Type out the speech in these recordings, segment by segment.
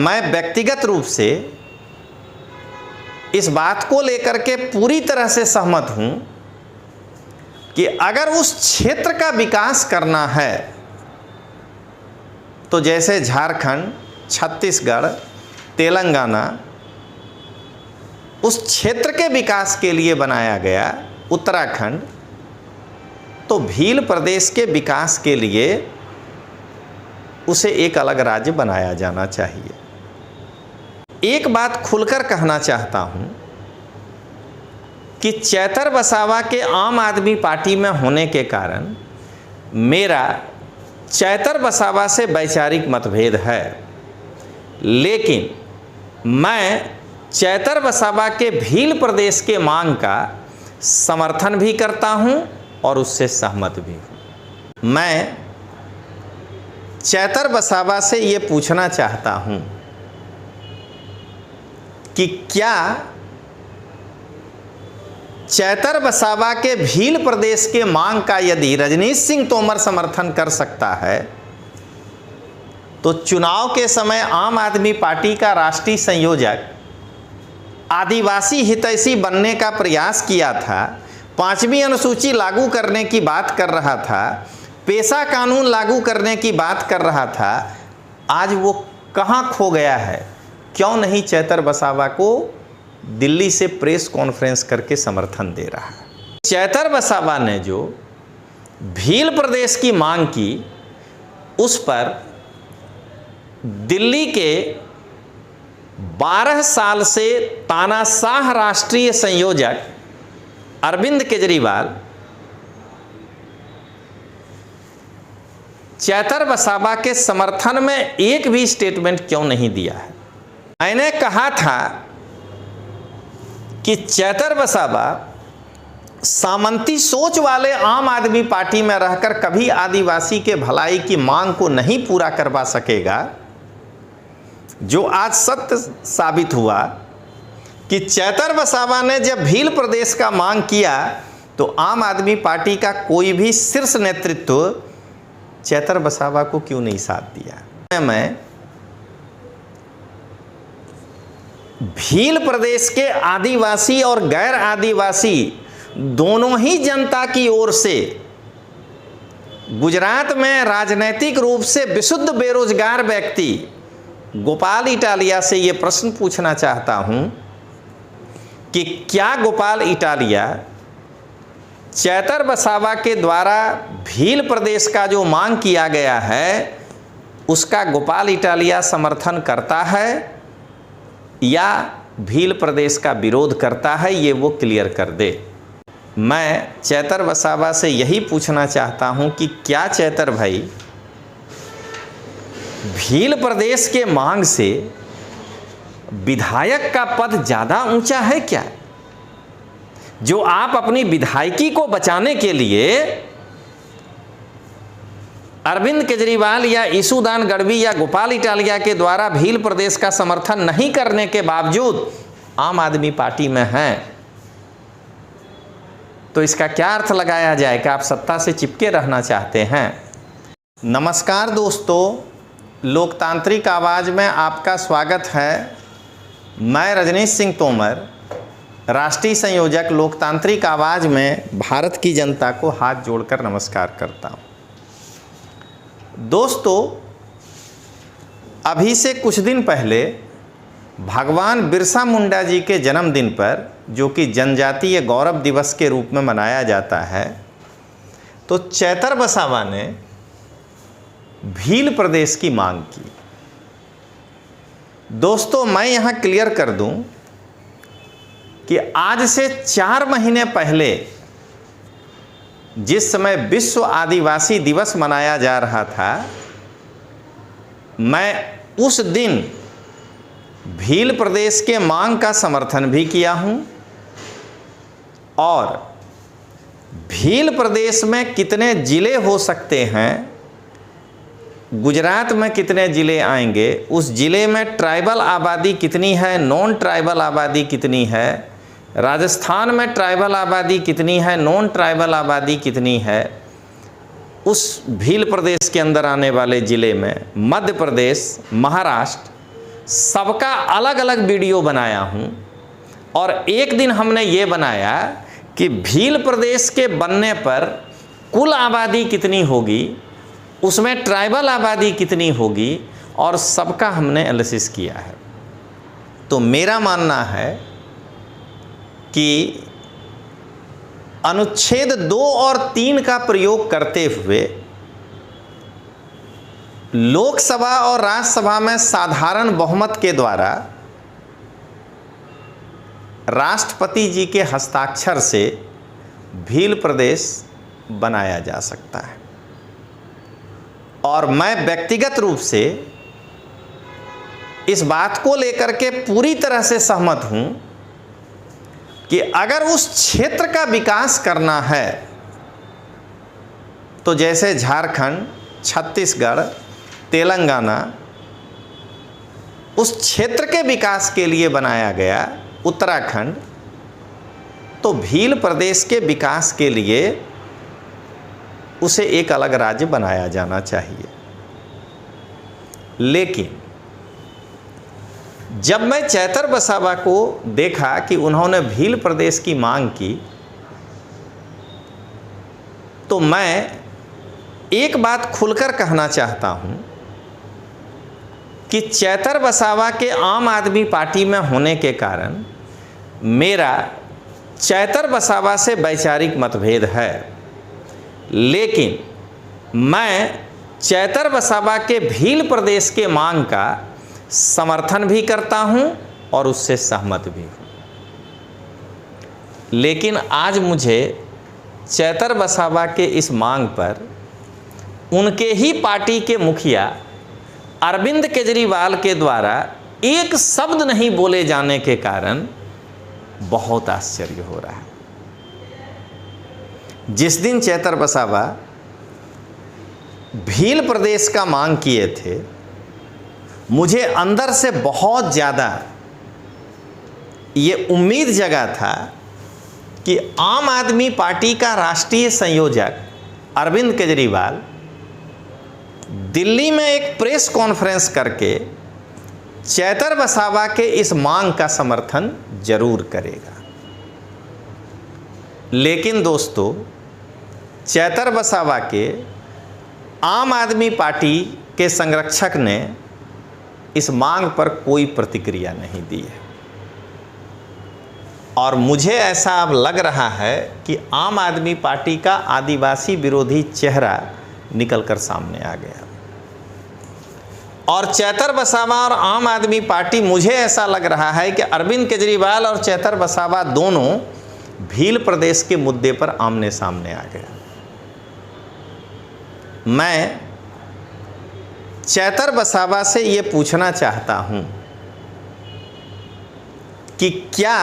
मैं व्यक्तिगत रूप से इस बात को लेकर के पूरी तरह से सहमत हूं कि अगर उस क्षेत्र का विकास करना है तो जैसे झारखंड, छत्तीसगढ़, तेलंगाना उस क्षेत्र के विकास के लिए बनाया गया, उत्तराखंड, तो भील प्रदेश के विकास के लिए उसे एक अलग राज्य बनाया जाना चाहिए। एक बात खुलकर कहना चाहता हूं कि चैतर वसावा के आम आदमी पार्टी में होने के कारण मेरा चैतर वसावा से वैचारिक मतभेद है, लेकिन मैं चैतर वसावा के भील प्रदेश के मांग का समर्थन भी करता हूं और उससे सहमत भी हूं। मैं चैतर वसावा से ये पूछना चाहता हूं कि क्या चैतर वसावा के भील प्रदेश के मांग का यदि रजनीश सिंह तोमर समर्थन कर सकता है तो चुनाव के समय आम आदमी पार्टी का राष्ट्रीय संयोजक आदिवासी हितैषी बनने का प्रयास किया था, 5वीं अनुसूची लागू करने की बात कर रहा था, पेशा कानून लागू करने की बात कर रहा था, आज वो कहाँ खो गया है? क्यों नहीं चैतर वसावा को दिल्ली से प्रेस कॉन्फ्रेंस करके समर्थन दे रहा है? चैतर वसावा ने जो भील प्रदेश की मांग की उस पर दिल्ली के 12 साल से तानाशाह राष्ट्रीय संयोजक अरविंद केजरीवाल चैतर वसावा के समर्थन में एक भी स्टेटमेंट क्यों नहीं दिया है? मैंने कहा था कि चैतर वसावा सामंती सोच वाले आम आदमी पार्टी में रहकर कभी आदिवासी के भलाई की मांग को नहीं पूरा करवा सकेगा, जो आज सत्य साबित हुआ कि चैतर वसावा ने जब भील प्रदेश का मांग किया तो आम आदमी पार्टी का कोई भी शीर्ष नेतृत्व चैतर वसावा को क्यों नहीं साथ दिया। मैं भील प्रदेश के आदिवासी और गैर आदिवासी दोनों ही जनता की ओर से गुजरात में राजनीतिक रूप से विशुद्ध बेरोजगार व्यक्ति गोपाल इटालिया से ये प्रश्न पूछना चाहता हूं कि क्या गोपाल इटालिया चैतर वसावा के द्वारा भील प्रदेश का जो मांग किया गया है उसका गोपाल इटालिया समर्थन करता है या भील प्रदेश का विरोध करता है? ये वो क्लियर कर दे। मैं चैतर वसावा से यही पूछना चाहता हूं कि क्या चैतर भाई भील प्रदेश के मांग से विधायक का पद ज्यादा ऊंचा है क्या, जो आप अपनी विधायकी को बचाने के लिए अरविंद केजरीवाल या ईशुदान गढ़वी या गोपाल इटालिया के द्वारा भील प्रदेश का समर्थन नहीं करने के बावजूद आम आदमी पार्टी में हैं, तो इसका क्या अर्थ लगाया जाए कि आप सत्ता से चिपके रहना चाहते हैं? नमस्कार दोस्तों, लोकतांत्रिक आवाज़ में आपका स्वागत है। मैं रजनीश सिंह तोमर, राष्ट्रीय संयोजक लोकतांत्रिक आवाज़ में भारत की जनता को हाथ जोड़कर नमस्कार करता हूं। दोस्तों, अभी से कुछ दिन पहले भगवान बिरसा मुंडा जी के जन्मदिन पर, जो कि जनजातीय गौरव दिवस के रूप में मनाया जाता है, तो चैतर वसावा ने भील प्रदेश की मांग की। दोस्तों, मैं यहाँ क्लियर कर दूं कि आज से 4 महीने पहले जिस समय विश्व आदिवासी दिवस मनाया जा रहा था, मैं उस दिन भील प्रदेश के मांग का समर्थन भी किया हूं और भील प्रदेश में कितने ज़िले हो सकते हैं, गुजरात में कितने ज़िले आएंगे, उस ज़िले में ट्राइबल आबादी कितनी है, नॉन ट्राइबल आबादी कितनी है, राजस्थान में ट्राइबल आबादी कितनी है, नॉन ट्राइबल आबादी कितनी है, उस भील प्रदेश के अंदर आने वाले ज़िले में मध्य प्रदेश, महाराष्ट्र, सबका अलग अलग वीडियो बनाया हूं और एक दिन हमने ये बनाया कि भील प्रदेश के बनने पर कुल आबादी कितनी होगी, उसमें ट्राइबल आबादी कितनी होगी, और सबका हमने एनालिसिस किया है। तो मेरा मानना है कि अनुच्छेद 2 और 3 का प्रयोग करते हुए लोकसभा और राज्यसभा में साधारण बहुमत के द्वारा राष्ट्रपति जी के हस्ताक्षर से भील प्रदेश बनाया जा सकता है। और मैं व्यक्तिगत रूप से इस बात को लेकर के पूरी तरह से सहमत हूं कि अगर उस क्षेत्र का विकास करना है तो जैसे झारखंड, छत्तीसगढ़, तेलंगाना उस क्षेत्र के विकास के लिए बनाया गया, उत्तराखंड, तो भील प्रदेश के विकास के लिए उसे एक अलग राज्य बनाया जाना चाहिए। लेकिन जब मैं चैतर वसावा को देखा कि उन्होंने भील प्रदेश की मांग की, तो मैं एक बात खुलकर कहना चाहता हूं कि चैतर वसावा के आम आदमी पार्टी में होने के कारण मेरा चैतर वसावा से वैचारिक मतभेद है, लेकिन मैं चैतर वसावा के भील प्रदेश के मांग का समर्थन भी करता हूं और उससे सहमत भी हूं। लेकिन आज मुझे चैतर वसावा के इस मांग पर उनके ही पार्टी के मुखिया अरविंद केजरीवाल के द्वारा एक शब्द नहीं बोले जाने के कारण बहुत आश्चर्य हो रहा है। जिस दिन चैतर वसावा भील प्रदेश का मांग किए थे, मुझे अंदर से बहुत ज़्यादा ये उम्मीद जगा था कि आम आदमी पार्टी का राष्ट्रीय संयोजक अरविंद केजरीवाल दिल्ली में एक प्रेस कॉन्फ्रेंस करके चैतर वसावा के इस मांग का समर्थन जरूर करेगा। लेकिन दोस्तों, चैतर वसावा के आम आदमी पार्टी के संरक्षक ने इस मांग पर कोई प्रतिक्रिया नहीं दी है और मुझे ऐसा अब लग रहा है कि आम आदमी पार्टी का आदिवासी विरोधी चेहरा निकलकर सामने आ गया। और चैतर वसावा और आम आदमी पार्टी, मुझे ऐसा लग रहा है कि अरविंद केजरीवाल और चैतर वसावा दोनों भील प्रदेश के मुद्दे पर आमने सामने आ गए। मैं चैतर वसावा से ये पूछना चाहता हूं कि क्या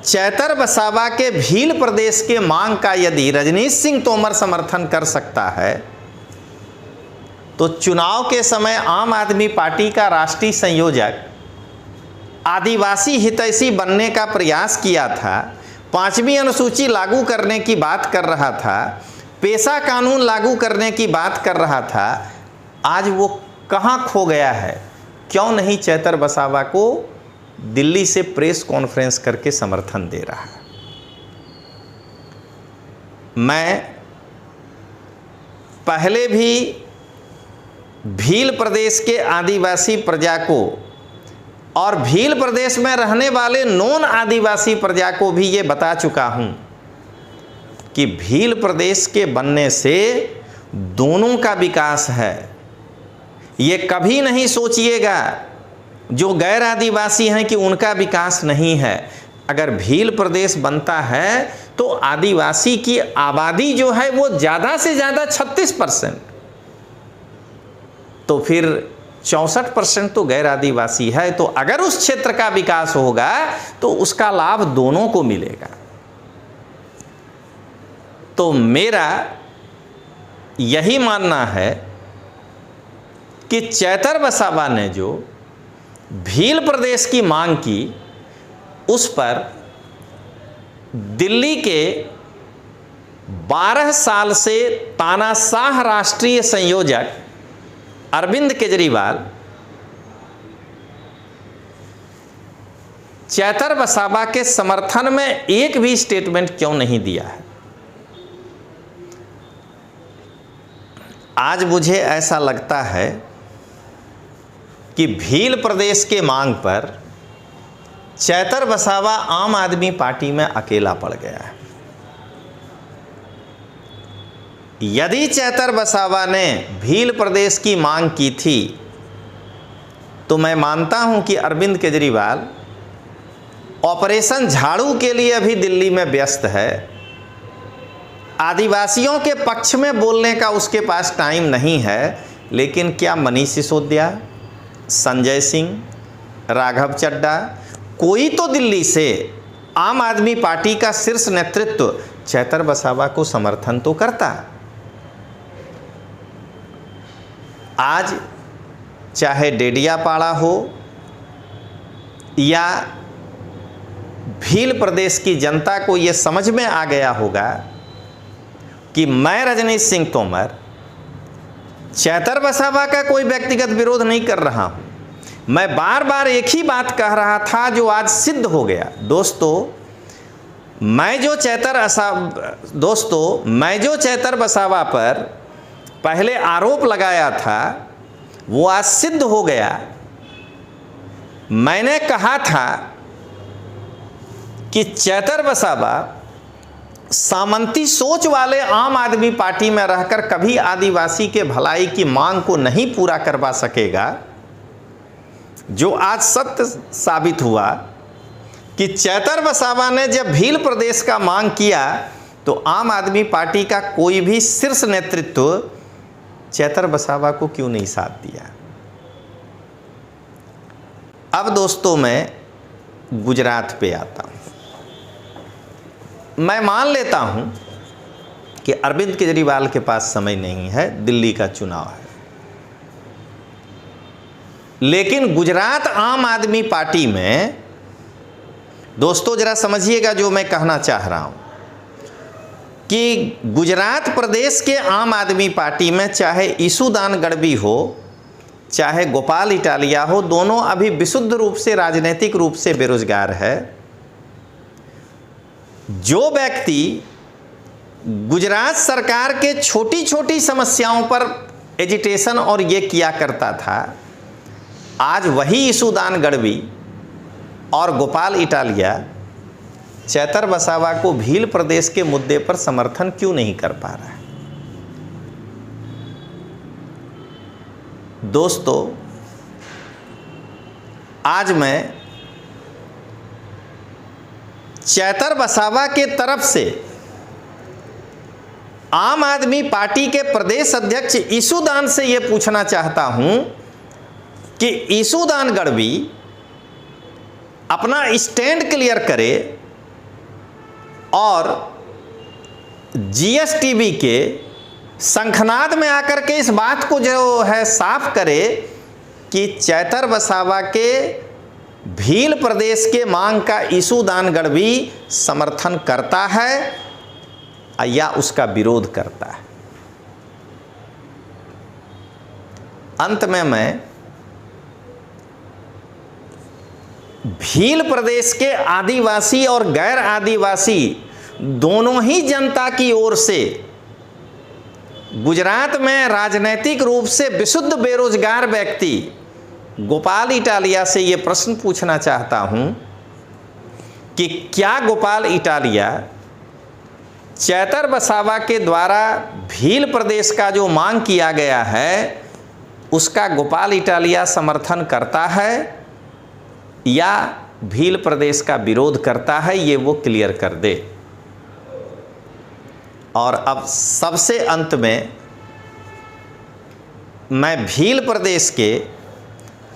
चैतर वसावा के भील प्रदेश के मांग का यदि रजनीश सिंह तोमर समर्थन कर सकता है, तो चुनाव के समय आम आदमी पार्टी का राष्ट्रीय संयोजक आदिवासी हितैषी बनने का प्रयास किया था, 5वीं अनुसूची लागू करने की बात कर रहा था, पेशा कानून लागू करने की बात कर रहा था, आज वो कहां खो गया है? क्यों नहीं चैतर वसावा को दिल्ली से प्रेस कॉन्फ्रेंस करके समर्थन दे रहा है? मैं पहले भी भील प्रदेश के आदिवासी प्रजा को और भील प्रदेश में रहने वाले नॉन आदिवासी प्रजा को भी ये बता चुका हूं कि भील प्रदेश के बनने से दोनों का विकास है। ये कभी नहीं सोचिएगा जो गैर आदिवासी हैं कि उनका विकास नहीं है। अगर भील प्रदेश बनता है तो आदिवासी की आबादी जो है वो ज़्यादा से ज़्यादा 36%, तो फिर 64% तो गैर आदिवासी है। तो अगर उस क्षेत्र का विकास होगा तो उसका लाभ दोनों को मिलेगा। तो मेरा यही मानना है कि चैतर वसावा ने जो भील प्रदेश की मांग की, उस पर दिल्ली के 12 साल से तानाशाह राष्ट्रीय संयोजक अरविंद केजरीवाल चैतर वसावा के समर्थन में एक भी स्टेटमेंट क्यों नहीं दिया है? आज मुझे ऐसा लगता है कि भील प्रदेश के मांग पर चैतर वसावा आम आदमी पार्टी में अकेला पड़ गया है। यदि चैतर वसावा ने भील प्रदेश की मांग की थी तो मैं मानता हूं कि अरविंद केजरीवाल ऑपरेशन झाड़ू के लिए अभी दिल्ली में व्यस्त है। आदिवासियों के पक्ष में बोलने का उसके पास टाइम नहीं है, लेकिन क्या मनीष सिसोदिया, संजय सिंह, राघव चड्ढा, कोई तो दिल्ली से आम आदमी पार्टी का शीर्ष नेतृत्व चैतर वसावा को समर्थन तो करता। आज चाहे डेडियापाड़ा हो या भील प्रदेश की जनता को यह समझ में आ गया होगा कि मैं रजनीश सिंह तोमर चैतर वसावा का कोई व्यक्तिगत विरोध नहीं कर रहा हूं। मैं बार बार एक ही बात कह रहा था जो आज सिद्ध हो गया। दोस्तों, मैं जो चैतर वसावा पर पहले आरोप लगाया था वो आज सिद्ध हो गया। मैंने कहा था कि चैतर वसावा सामंती सोच वाले आम आदमी पार्टी में रहकर कभी आदिवासी के भलाई की मांग को नहीं पूरा करवा सकेगा, जो आज सत्य साबित हुआ कि चैतर वसावा ने जब भील प्रदेश का मांग किया तो आम आदमी पार्टी का कोई भी शीर्ष नेतृत्व चैतर वसावा को क्यों नहीं साथ दिया। अब दोस्तों, मैं गुजरात पे आता हूं। मैं मान लेता हूं कि अरविंद केजरीवाल के पास समय नहीं है, दिल्ली का चुनाव है, लेकिन गुजरात आम आदमी पार्टी में दोस्तों जरा समझिएगा जो मैं कहना चाह रहा हूं कि गुजरात प्रदेश के आम आदमी पार्टी में चाहे ईशुदान गढ़वी हो चाहे गोपाल इटालिया हो, दोनों अभी विशुद्ध रूप से राजनीतिक रूप से बेरोजगार है। जो व्यक्ति गुजरात सरकार के छोटी छोटी समस्याओं पर एजिटेशन और ये किया करता था, आज वही ईशुदान गढ़वी और गोपाल इटालिया चैतर वसावा को भील प्रदेश के मुद्दे पर समर्थन क्यों नहीं कर पा रहा है। दोस्तों, आज मैं चैतर वसावा के तरफ से आम आदमी पार्टी के प्रदेश अध्यक्ष ईशुदान से यह पूछना चाहता हूं कि ईशुदान गढ़वी अपना स्टैंड क्लियर करे और जीएसटीवी के शंखनाद में आकर के इस बात को जो है साफ करे कि चैतर वसावा के भील प्रदेश के मांग का ईशुदान गढ़वी समर्थन करता है या उसका विरोध करता है। अंत में मैं भील प्रदेश के आदिवासी और गैर आदिवासी दोनों ही जनता की ओर से गुजरात में राजनीतिक रूप से विशुद्ध बेरोजगार व्यक्ति गोपाल इटालिया से ये प्रश्न पूछना चाहता हूं कि क्या गोपाल इटालिया चैतर वसावा के द्वारा भील प्रदेश का जो मांग किया गया है उसका गोपाल इटालिया समर्थन करता है या भील प्रदेश का विरोध करता है, ये वो क्लियर कर दे। और अब सबसे अंत में मैं भील प्रदेश के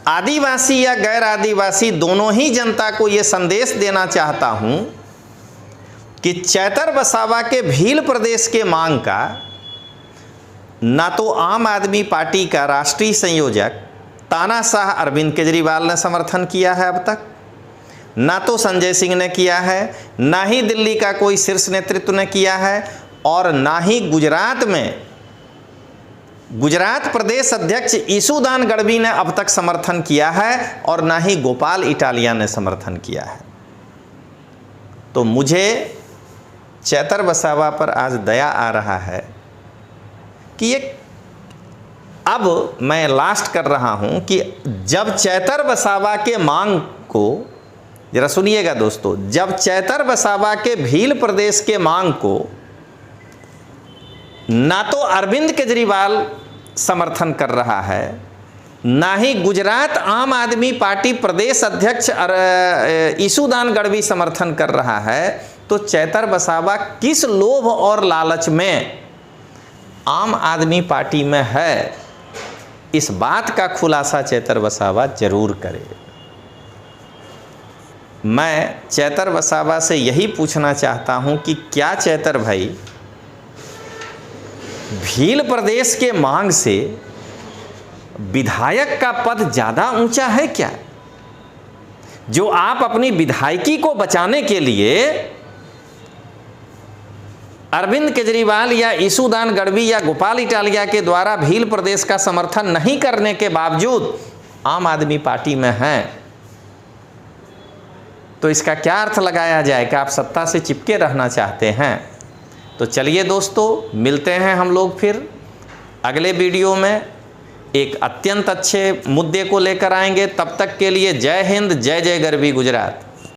आदिवासी या गैर आदिवासी दोनों ही जनता को ये संदेश देना चाहता हूं कि चैतर वसावा के भील प्रदेश के मांग का ना तो आम आदमी पार्टी का राष्ट्रीय संयोजक तानाशाह अरविंद केजरीवाल ने समर्थन किया है अब तक, ना तो संजय सिंह ने किया है, ना ही दिल्ली का कोई शीर्ष नेतृत्व ने किया है, और ना ही गुजरात में गुजरात प्रदेश अध्यक्ष ईसूदान गढ़वी ने अब तक समर्थन किया है और ना ही गोपाल इटालिया ने समर्थन किया है। तो मुझे चैतर वसावा पर आज दया आ रहा है कि ये, अब मैं लास्ट कर रहा हूं कि जब चैतर वसावा के मांग को, जरा सुनिएगा दोस्तों, जब चैतर वसावा के भील प्रदेश के मांग को ना तो अरविंद केजरीवाल समर्थन कर रहा है, ना ही गुजरात आम आदमी पार्टी प्रदेश अध्यक्ष ईसूदान गढ़वी समर्थन कर रहा है, तो चैतर वसावा किस लोभ और लालच में आम आदमी पार्टी में है, इस बात का खुलासा चैतर वसावा जरूर करे। मैं चैतर वसावा से यही पूछना चाहता हूं कि क्या चैतर भाई भील प्रदेश के मांग से विधायक का पद ज्यादा ऊंचा है क्या, जो आप अपनी विधायकी को बचाने के लिए अरविंद केजरीवाल या ईसूदान गढ़वी या गोपाल इटालिया के द्वारा भील प्रदेश का समर्थन नहीं करने के बावजूद आम आदमी पार्टी में हैं, तो इसका क्या अर्थ लगाया जाए कि आप सत्ता से चिपके रहना चाहते हैं। तो चलिए दोस्तों, मिलते हैं हम लोग फिर अगले वीडियो में एक अत्यंत अच्छे मुद्दे को लेकर आएंगे। तब तक के लिए जय हिंद, जय जय गरवी गुजरात।